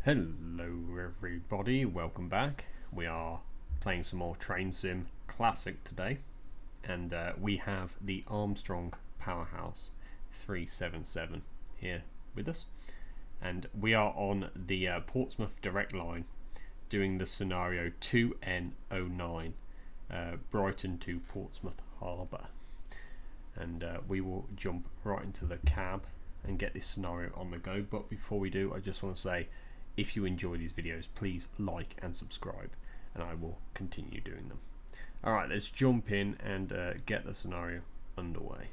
Hello everybody, welcome back. We are playing some more Train Sim Classic today, and we have the Armstrong Powerhouse 377 here with us, and we are on the Portsmouth Direct line doing the scenario 2N09, Brighton to Portsmouth Harbour, and we will jump right into the cab and get this scenario on the go. But before we do, I just want to say, if you enjoy these videos, please like and subscribe, and I will continue doing them. Alright, let's jump in and get the scenario underway.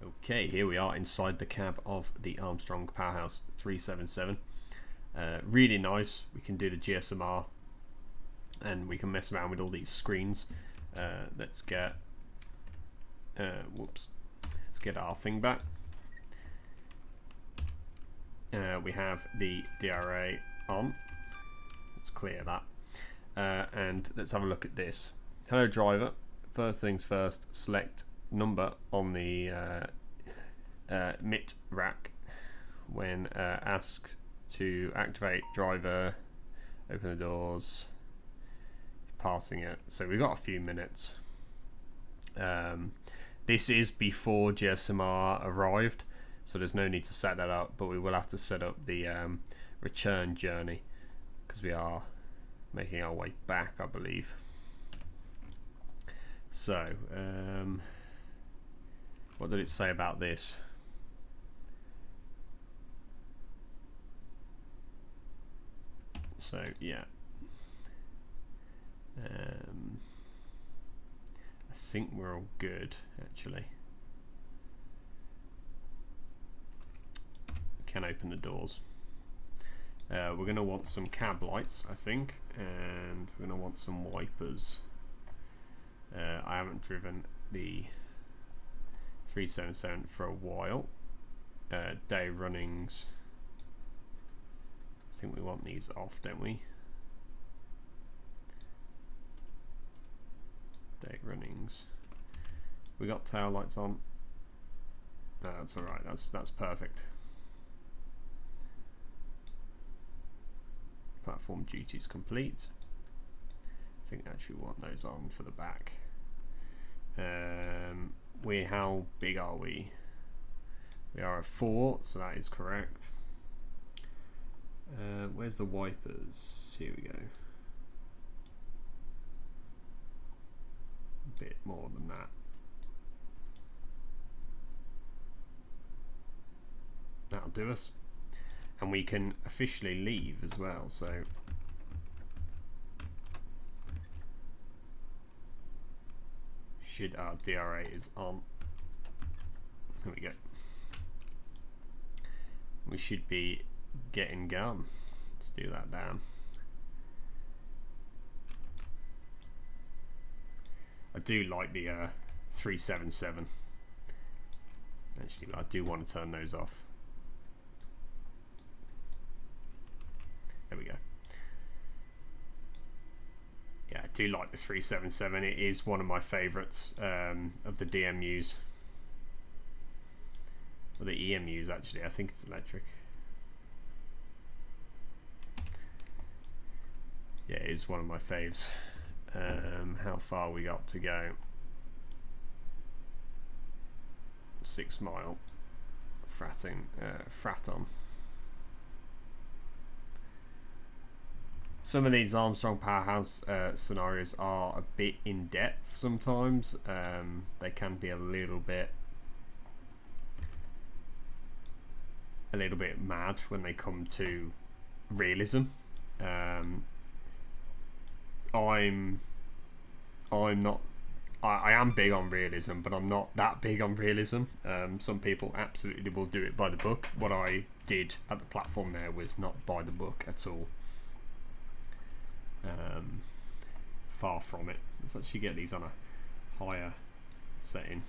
Okay, here we are inside the cab of the Armstrong Powerhouse 377. Really nice. We can do the GSMR and we can mess around with all these screens. Let's get let's get our thing back. We have the DRA on. Let's clear that. And let's have a look at this. Hello driver. First things first, select number on the MIT rack. When asked to activate driver, open the doors, passing it. So we've got a few minutes. This is before GSMR arrived, so there's no need to set that up, but we will have to set up the return journey because we are making our way back, I believe. So what did it say about this? So yeah, I think we're all good actually. Can open the doors. We're going to want some cab lights, I think, and we're going to want some wipers. I haven't driven the 377 for a while. Day runnings. I think we want these off, don't we? Day runnings. We got tail lights on. No, that's all right. That's perfect. Platform duties complete. I think actually we want those on for the back. How big are we? We are a 4, so that is correct. Where's the wipers? Here we go. A bit more than that. That'll do us. And we can officially leave as well, so should our DRA is on. There we go. We should be getting going. Let's do that down. I do like the 377. Actually, I do want to turn those off. There we go. Yeah, I do like the 377. It is one of my favourites of the DMUs. Or the EMUs, actually. I think it's electric. Yeah, it is one of my faves. How far we got to go? 6 mile. Fraton. Some of these Armstrong Powerhouse scenarios are a bit in depth sometimes. They can be a little bit mad when they come to realism. I am big on realism, but I'm not that big on realism. Some people absolutely will do it by the book. What I did at the platform there was not by the book at all. Far from it. Let's actually get these on a higher setting.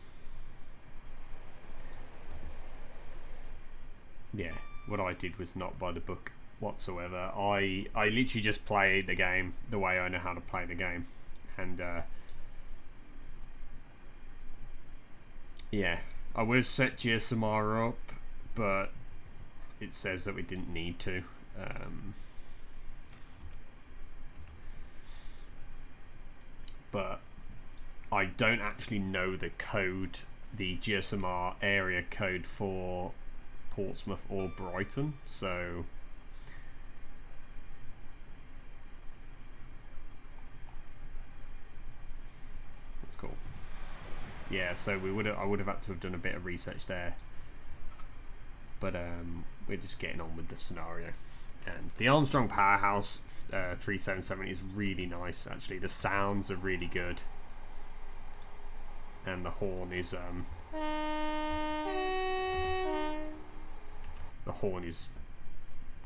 Yeah, what I did was not by the book whatsoever. I literally just played the game the way I know how to play the game, and yeah, I would set GSMR up, but it says that we didn't need to. But I don't actually know the code, the GSMR area code for Portsmouth or Brighton, so that's cool. Yeah, so I would have had to have done a bit of research there, but we're just getting on with the scenario. And the Armstrong Powerhouse 377 is really nice, actually. The sounds are really good, and the horn is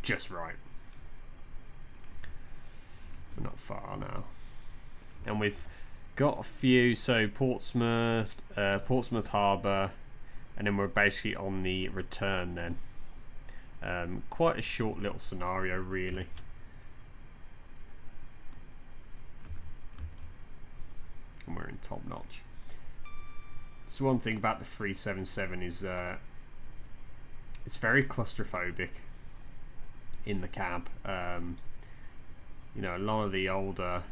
just right. We're not far now, and we've got a few. So Portsmouth, Portsmouth Harbour, and then we're basically on the return then. Quite a short little scenario, really. And we're in top notch. So one thing about the 377 is it's very claustrophobic in the cab. You know, a lot of the older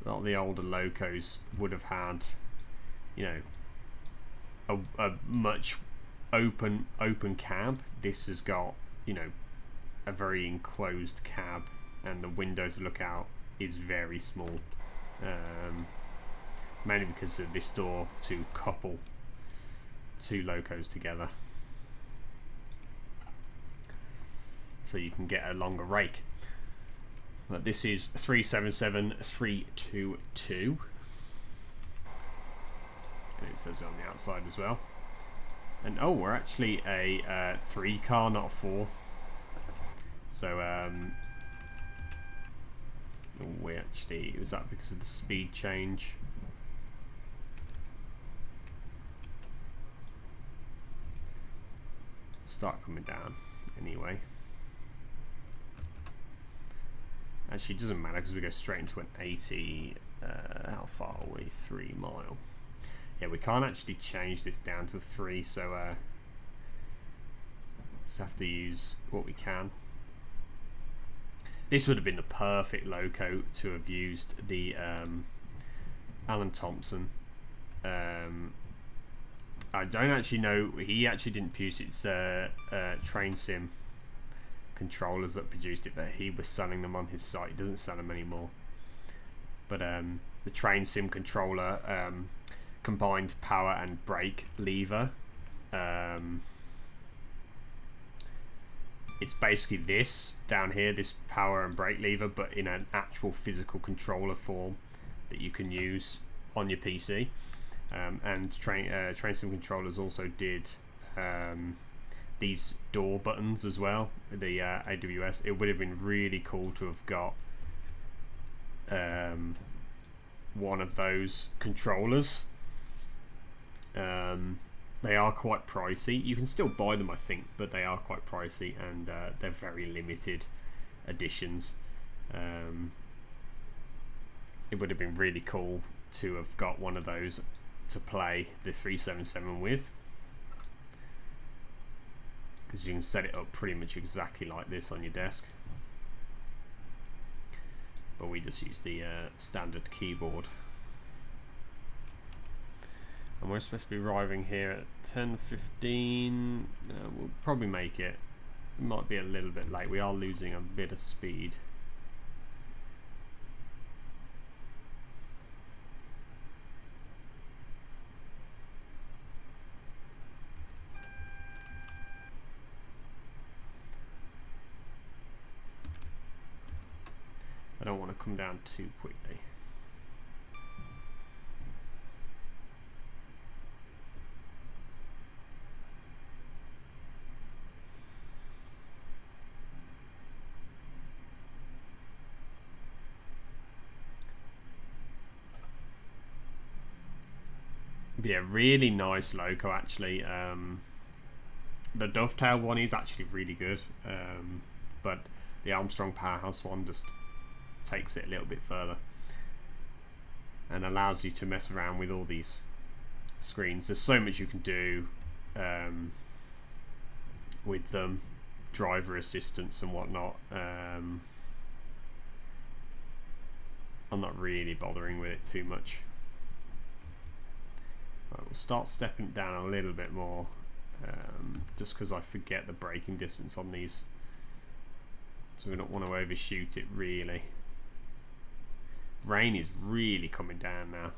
locos would have had, you know, a much open cab. This has got, you know, a very enclosed cab, and the window to look out is very small, mainly because of this door to couple two locos together, so you can get a longer rake. But this is 377-322, and it says it on the outside as well. And oh, we're actually a 3 car, not a 4. So we actually, was that because of the speed change? Start coming down anyway. Actually, it doesn't matter because we go straight into an 80. How far are we? 3 mile. Yeah, we can't actually change this down to a 3, so just have to use what we can. This would have been the perfect loco to have used the Alan Thompson. I don't actually know, he actually didn't produce it. It's Train Sim Controllers that produced it, but he was selling them on his site. He doesn't sell them anymore. But the Train Sim controller combined power and brake lever. It's basically this down here, this power and brake lever, but in an actual physical controller form that you can use on your PC. And Train Sim controllers also did these door buttons as well, the AWS. It would have been really cool to have got one of those controllers. They are quite pricey. You can still buy them, I think, but they are quite pricey, and they're very limited editions. It would have been really cool to have got one of those to play the 377 with, because you can set it up pretty much exactly like this on your desk. But we just use the standard keyboard. And we're supposed to be arriving here at 10:15. We'll probably make it. It might be a little bit late. We are losing a bit of speed. I don't want to come down too quickly. Yeah, really nice loco actually. The Dovetail one is actually really good, but the Armstrong Powerhouse one just takes it a little bit further and allows you to mess around with all these screens. There's so much you can do with them. driver assistance and whatnot. I'm not really bothering with it too much. Right, we'll start stepping it down a little bit more, just because I forget the braking distance on these, so we don't want to overshoot it really. Rain is really coming down now.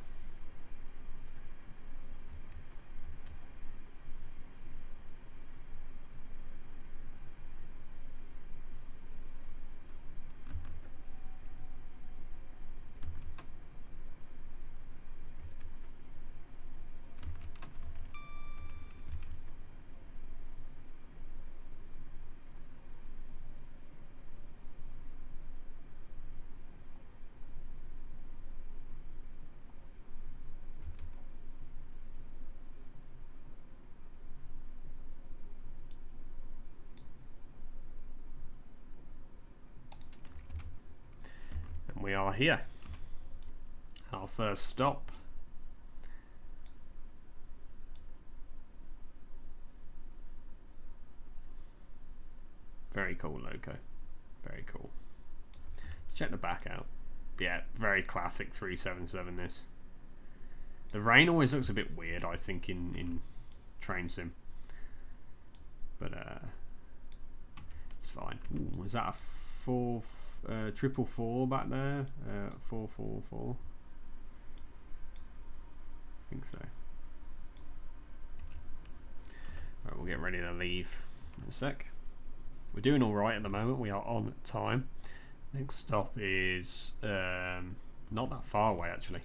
We are here. Our first stop. Very cool logo. Very cool. Let's check the back out. Yeah, very classic 377 this. The rain always looks a bit weird, I think, in train sim. But it's fine. Ooh, is that a 444 back there? 444. I think so. Right, we'll get ready to leave in a sec. We're doing all right at the moment. We are on time. Next stop is not that far away actually.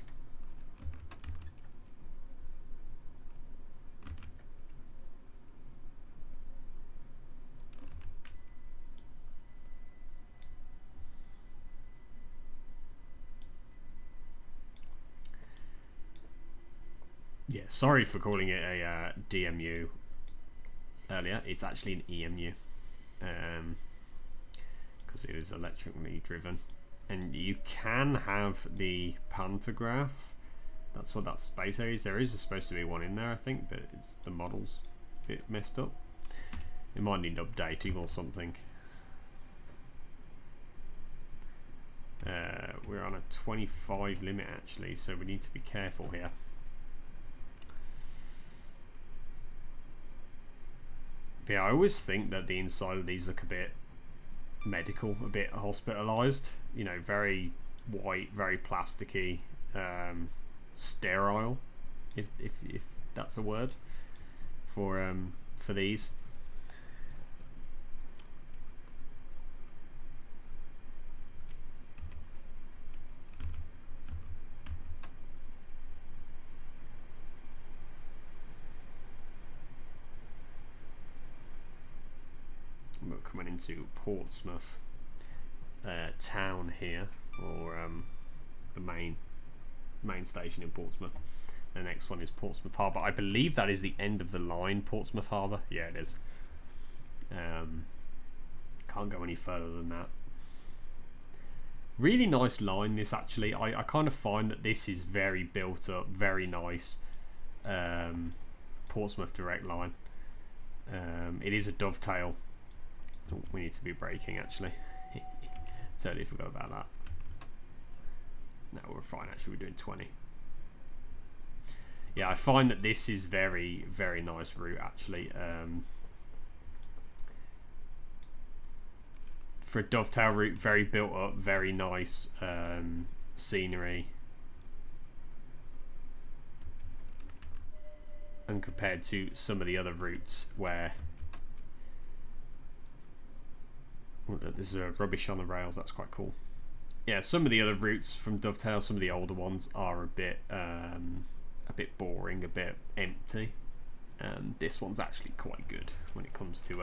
Yeah, sorry for calling it a DMU earlier. It's actually an EMU, because it is electrically driven, and you can have the pantograph. That's what that space area is. There is supposed to be one in there, I think, but the model's a bit messed up. It might need updating or something. We're on a 25 limit actually, so we need to be careful here. But yeah, I always think that the inside of these look a bit medical, a bit hospitalised. You know, very white, very plasticky, sterile, if that's a word for these. We're coming into Portsmouth town here, or the main station in Portsmouth. The next one is Portsmouth Harbour. I believe that is the end of the line, Portsmouth Harbour. Yeah, it is. Can't go any further than that. Really nice line this actually. I kind of find that this is very built up, very nice. Portsmouth Direct line. It is a dovetail. Oh, we need to be braking actually. Totally forgot about that. No, we're fine actually. We're doing 20. Yeah, I find that this is very, very nice route actually. For a dovetail route, very built up, very nice scenery. And compared to some of the other routes where there's rubbish on the rails, that's quite cool. Yeah, some of the other routes from Dovetail, some of the older ones are a bit boring, a bit empty. This one's actually quite good when it comes to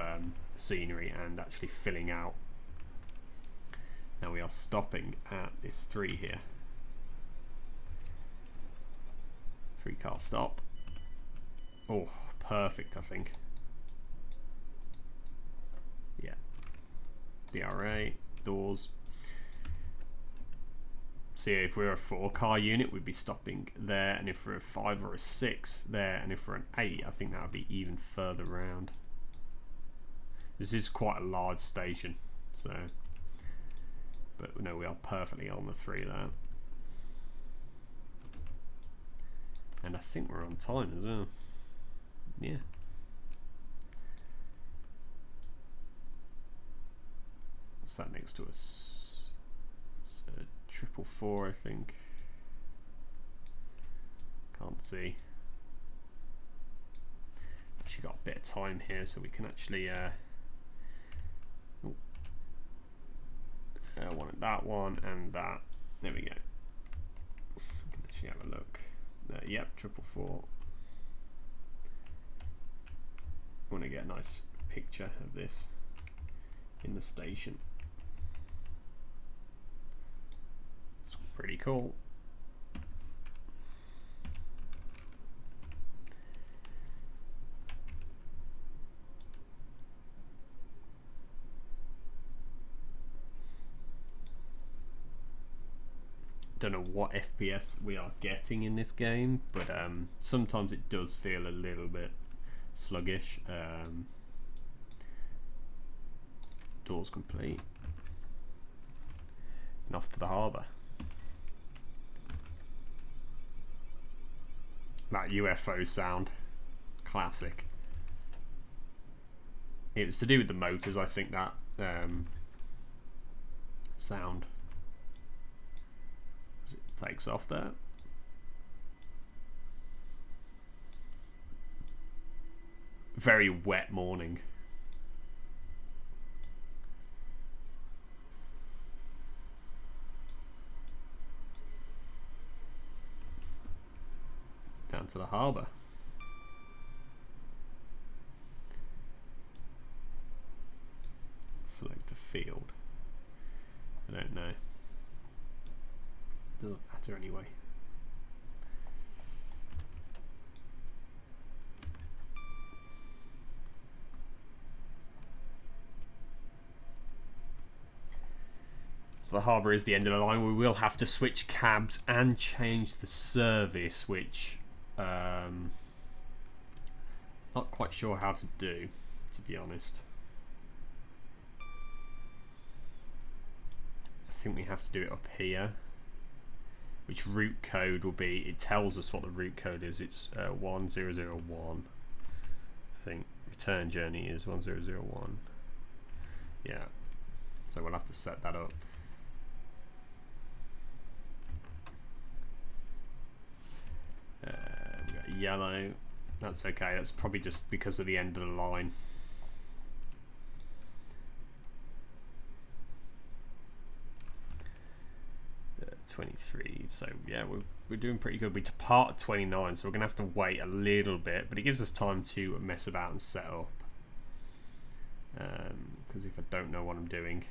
scenery and actually filling out. Now we are stopping at this 3 here. 3-car stop. Oh, perfect, I think. Yeah. DRA, doors. So if we're a 4-car unit, we'd be stopping there, and if we're a 5 or a 6 there, and if we're an 8, I think that would be even further round. This is quite a large station, so. But no, we are perfectly on the 3 there. And I think we're on time as well. Yeah. What's that next to us? It's a 444, I think. Can't see. Actually got a bit of time here, so we can actually I wanted that one and that. There we go. We can actually have a look. Yep, 444. I want to get a nice picture of this in the station. It's pretty cool. Don't know what FPS we are getting in this game, but sometimes it does feel a little bit sluggish. Doors complete. And off to the harbour. That UFO sound, classic. It was to do with the motors, I think, that sound. As it takes off there. Very wet morning. Down to the harbour. Select a field. I don't know. Doesn't matter anyway. So the harbour is the end of the line. We will have to switch cabs and change the service, which not quite sure how to do, to be honest. I think we have to do it up here. Which route code will be? It tells us what the route code is. It's 1001. I think return journey is 1001. Yeah. So we'll have to set that up. We got yellow. That's okay. That's probably just because of the end of the line. Uh, 23. So yeah, we're doing pretty good. We depart at 29, so we're gonna have to wait a little bit, but it gives us time to mess about and set up. Because if I don't know what I'm doing.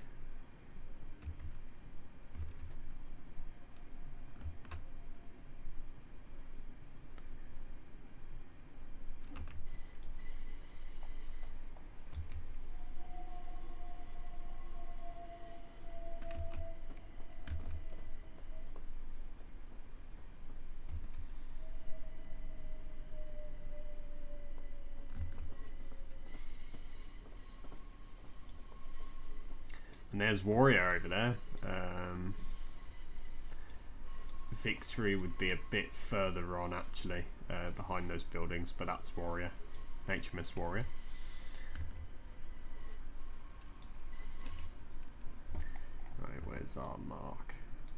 And there's Warrior over there. Victory would be a bit further on, actually, behind those buildings, but that's Warrior. HMS Warrior. Right, where's our mark?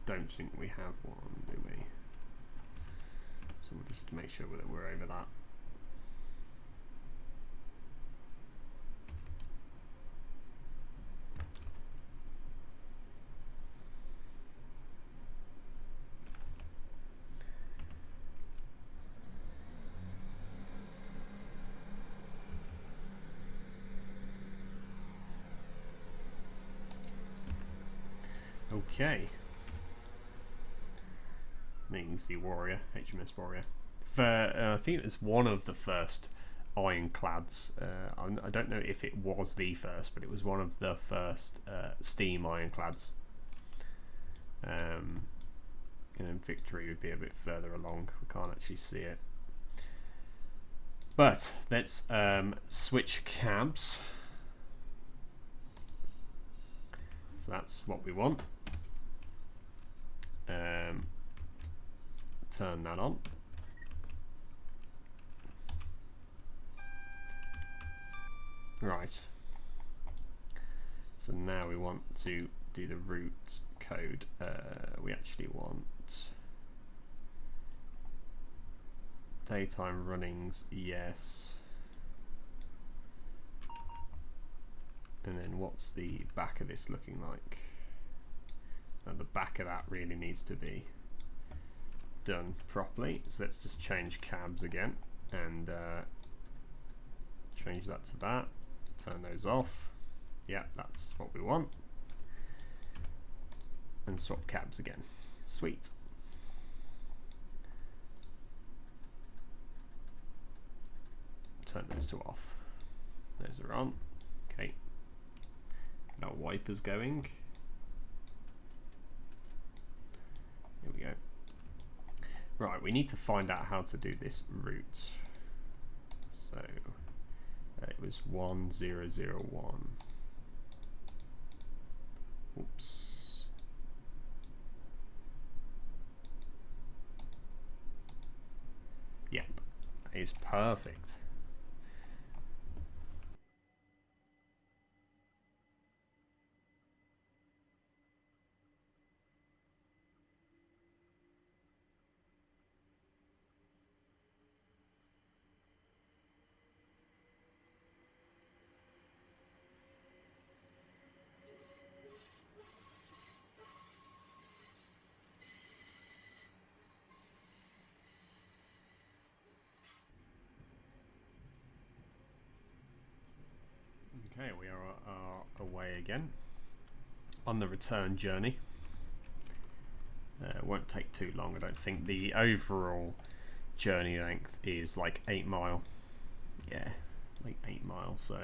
Don't think we have one, do we? So we'll just make sure that we're over that. Okay. Means the Warrior, HMS Warrior. I think it was one of the first ironclads. I don't know if it was the first, but it was one of the first steam ironclads. And then Victory would be a bit further along. We can't actually see it. But let's switch cabs. that's what we want. Turn that on. Right. So now we want to do the route code. We actually want daytime runnings, yes. And then what's the back of this looking like? Now the back of that really needs to be done properly. So let's just change cabs again and change that to that. Turn those off. Yeah, that's what we want. And swap cabs again. Sweet. Turn those to off. Those are on. Okay. Get our wipers going. Here we go. Right, we need to find out how to do this route. So it was 1001. Oops. Yep, that is perfect. Okay, we are away again on the return journey. It won't take too long, I don't think. The overall journey length is like 8 mile. Yeah, like 8 miles, so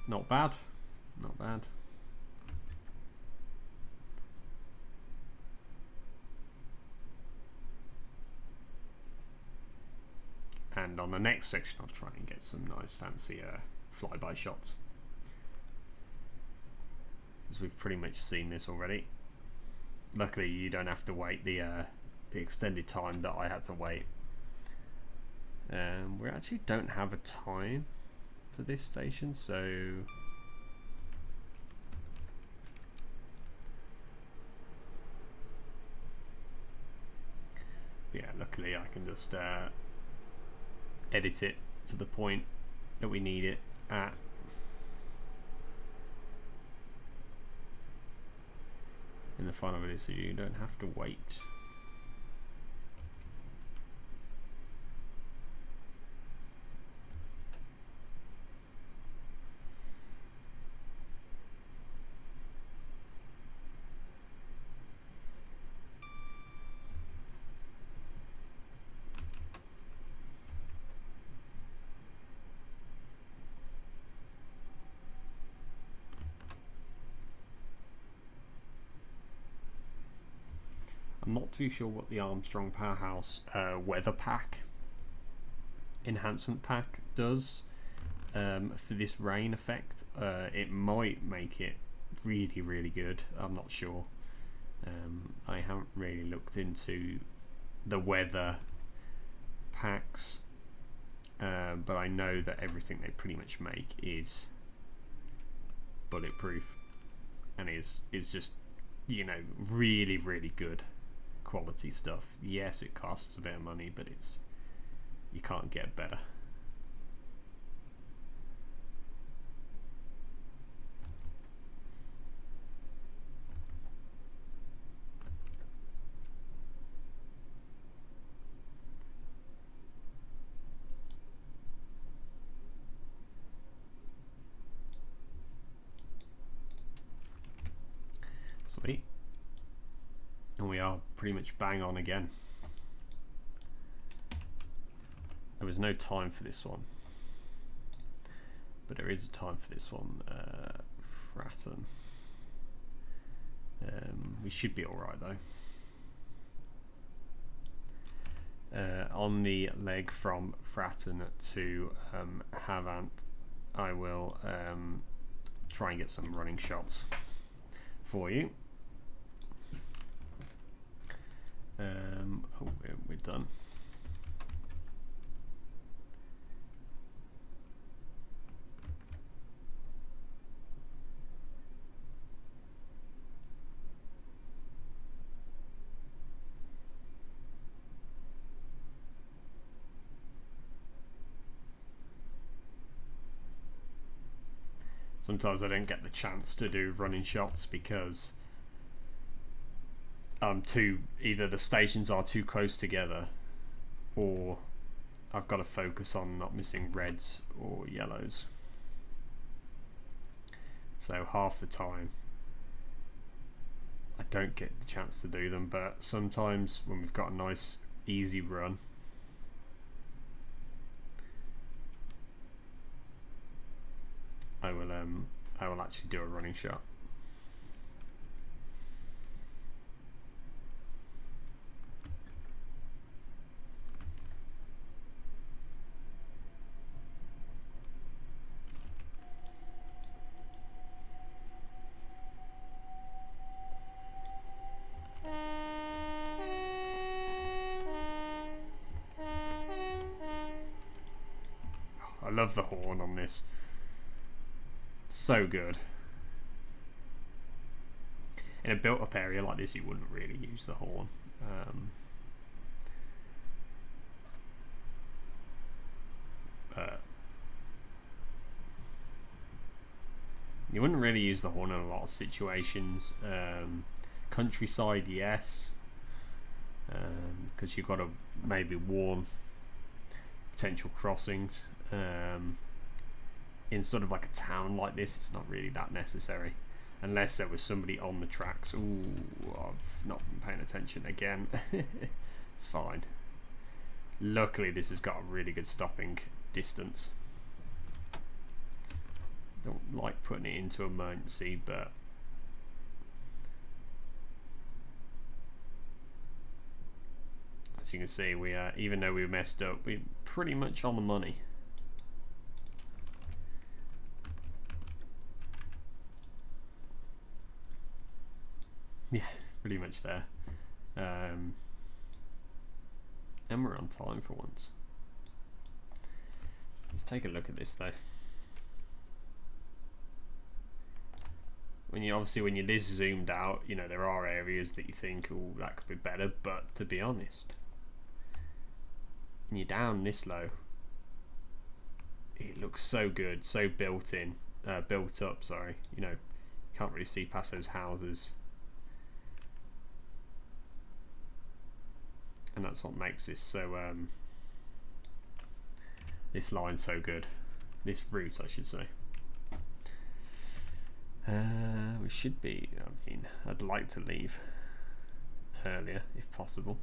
not bad, not bad. And on the next section I'll try and get some nice fancy flyby shots, because we've pretty much seen this already. Luckily you don't have to wait the extended time that I had to wait. We actually don't have a time for this station, so yeah, luckily I can just edit it to the point that we need it at. In the final video, so you don't have to wait. I'm not too sure what the Armstrong Powerhouse weather pack enhancement pack does for this rain effect. It might make it really, really good. I'm not sure. I haven't really looked into the weather packs, but I know that everything they pretty much make is bulletproof and is just, you know, really, really good quality stuff. Yes, it costs a bit of money, but it's, you can't get better. Sweet. And we are pretty much bang on again. There was no time for this one, but there is a time for this one. Fratton. We should be alright though. On the leg from Fratton to Havant, I will try and get some running shots for you. Oh, we're done. Sometimes I don't get the chance to do running shots because either the stations are too close together, or I've got to focus on not missing reds or yellows. So half the time I don't get the chance to do them, but sometimes when we've got a nice easy run, I will actually do a running shot. I love the horn on this. So good. In a built-up area like this, you wouldn't really use the horn. But you wouldn't really use the horn in a lot of situations. Countryside, yes, because you've got to maybe warn potential crossings. In sort of like a town like this, it's not really that necessary, unless there was somebody on the tracks. Ooh, I've not been paying attention again. It's fine. Luckily, this has got a really good stopping distance. Don't like putting it into emergency, but as you can see, we even though we messed up, we're pretty much on the money. Yeah, pretty much there. And we're on time for once. Let's take a look at this though. When you're this zoomed out, you know, there are areas that you think, oh, that could be better, but to be honest, when you're down this low, it looks so good, so built up, sorry. You know, you can't really see past those houses. And that's what makes this so this line so good, this route I should say. We should be, I mean, I'd like to leave earlier if possible.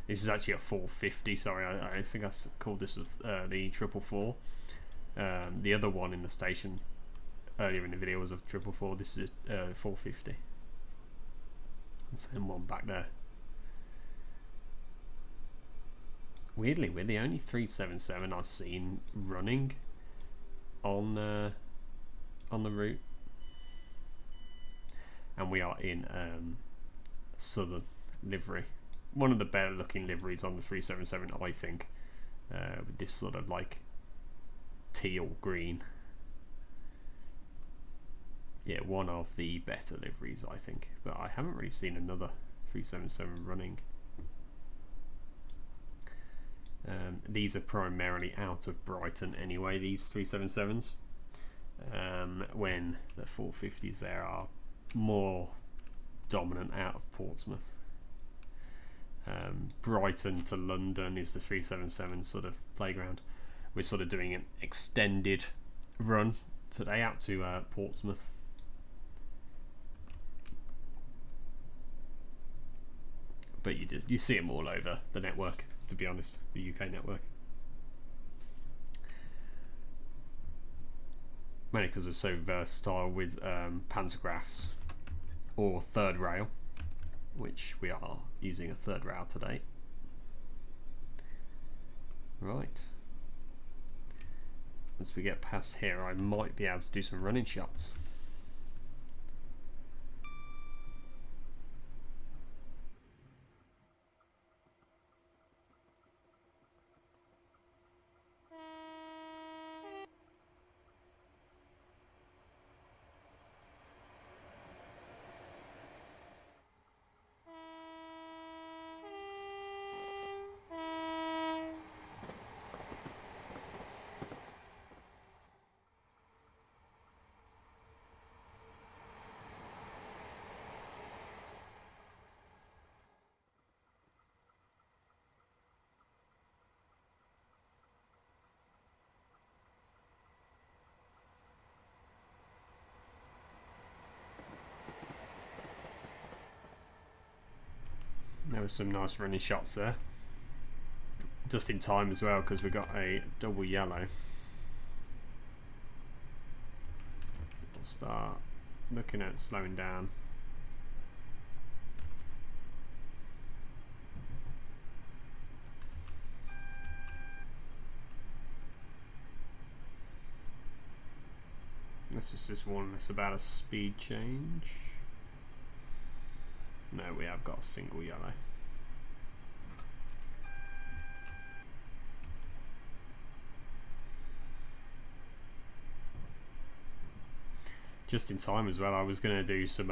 This is actually a 450. Sorry, I think I called this the 444. The other one in the station earlier in the video was a 444. This is a 450. The same one back there. Weirdly, we're the only 377 I've seen running on the route, and we are in Southern livery. One of the better looking liveries on the 377, I think, with this sort of like teal green. Yeah, one of the better liveries, I think, but I haven't really seen another 377 running. These are primarily out of Brighton anyway, these 377s, when the 450s there are more dominant out of Portsmouth. Brighton to London is the 377 sort of playground. We're sort of doing an extended run today out to Portsmouth. But you see them all over the network, to be honest, the UK network. mainly because they're so versatile with pantographs or third rail, which we are using a third rail today. Right. As we get past here, I might be able to do some running shots. There were some nice running shots there. Just in time as well, because we got a double yellow. We'll start looking at slowing down. This is just warning us about a speed change. No, we have got a single yellow. Just in time as well. I was going to do some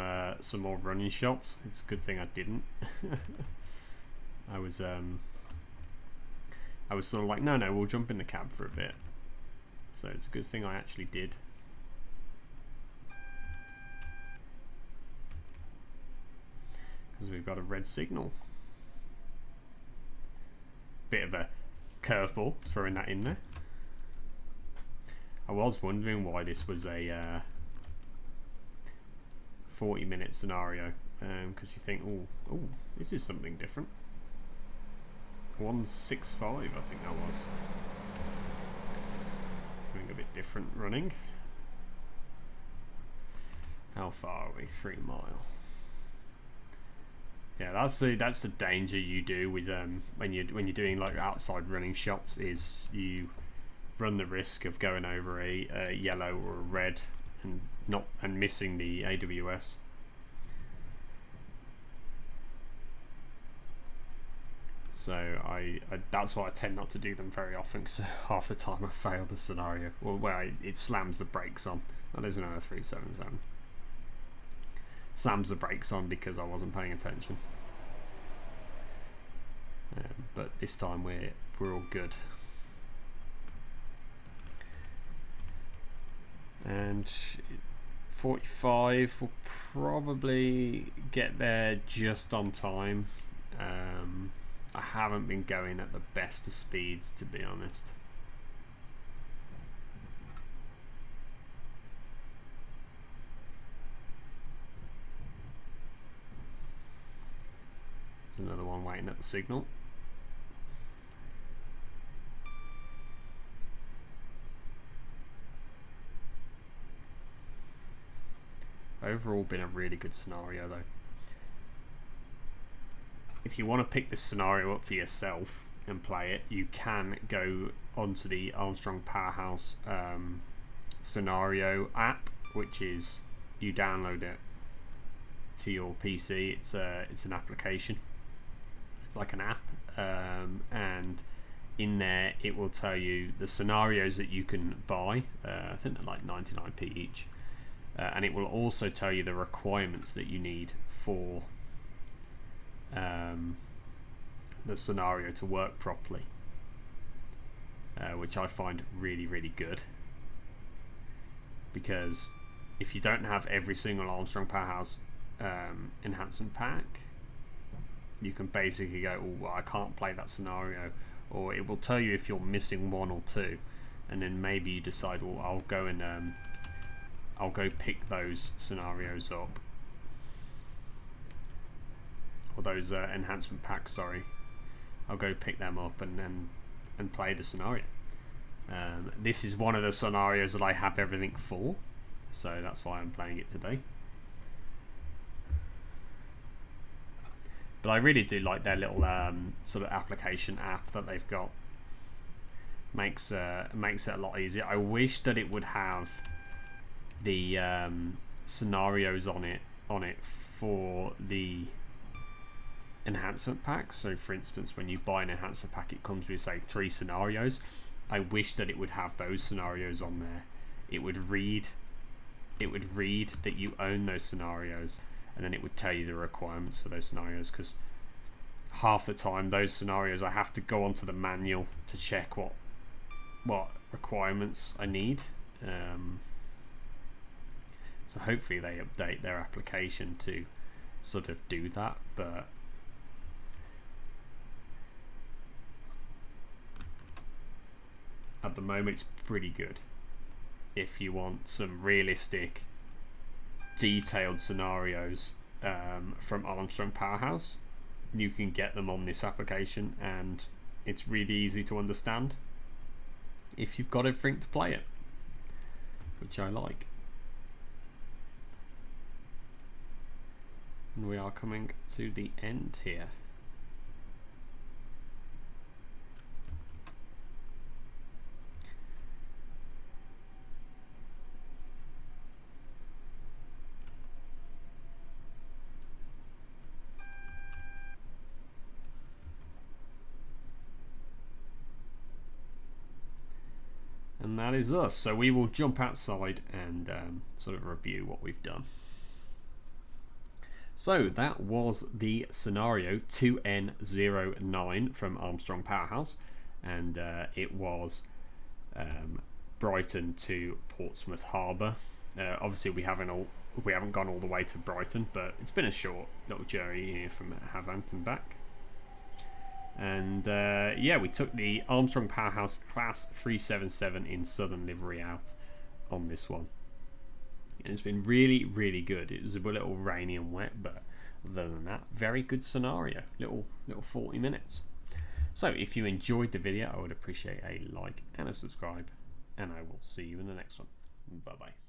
more running shots. It's a good thing I didn't. I was sort of like, no, we'll jump in the cab for a bit. So it's a good thing I actually did. Because we've got a red signal. Bit of a curveball, throwing that in there. I was wondering why this was a 40-minute scenario, because you think, oh, this is something different. 165, I think that was. Something a bit different running. How far are we? 3 miles. Yeah, that's the danger you do with when you're doing like outside running shots, is you run the risk of going over a yellow or a red and missing the AWS. So I that's why I tend not to do them very often, because half the time I fail the scenario. Well, where it slams the brakes on. That is another 377. Slams the brakes on because I wasn't paying attention. But this time we're all good. And 45 will probably get there just on time. I haven't been going at the best of speeds, to be honest. There's another one waiting at the signal. Overall been a really good scenario though. If you want to pick this scenario up for yourself and play it, you can go onto the Armstrong Powerhouse scenario app, which is, you download it to your PC. It's an application. It's like an app, and in there it will tell you the scenarios that you can buy. I think they're like 99p each, and it will also tell you the requirements that you need for the scenario to work properly, which I find really, really good, because if you don't have every single Armstrong Powerhouse enhancement pack, you can basically go, oh, well, I can't play that scenario, or it will tell you if you're missing one or two, and then maybe you decide, well, I'll go pick those scenarios up, or those enhancement packs, sorry. I'll go pick them up and play the scenario. This is one of the scenarios that I have everything for, so that's why I'm playing it today. But I really do like their little sort of application app that they've got. Makes it a lot easier. I wish that it would have the scenarios on it for the enhancement pack. So for instance, when you buy an enhancement pack, it comes with, say, 3 scenarios. I wish that it would have those scenarios on there. It would read that you own those scenarios, and then it would tell you the requirements for those scenarios, because half the time those scenarios I have to go onto the manual to check what requirements I need. So hopefully they update their application to sort of do that, but at the moment it's pretty good. If you want some realistic, detailed scenarios from Armstrong Powerhouse, you can get them on this application, and it's really easy to understand if you've got everything to play it, which I like. And we are coming to the end here. And that is us. So we will jump outside and sort of review what we've done. So that was the scenario 2N09 from Armstrong Powerhouse, and it was Brighton to Portsmouth Harbour. Obviously we haven't gone all the way to Brighton, but it's been a short little journey here from Havant and back. And yeah, we took the Armstrong Powerhouse Class 377 in Southern livery out on this one. And it's been really, really good. It was a little rainy and wet, but other than that, very good scenario. Little 40 minutes. So if you enjoyed the video, I would appreciate a like and a subscribe, and I will see you in the next one. Bye bye.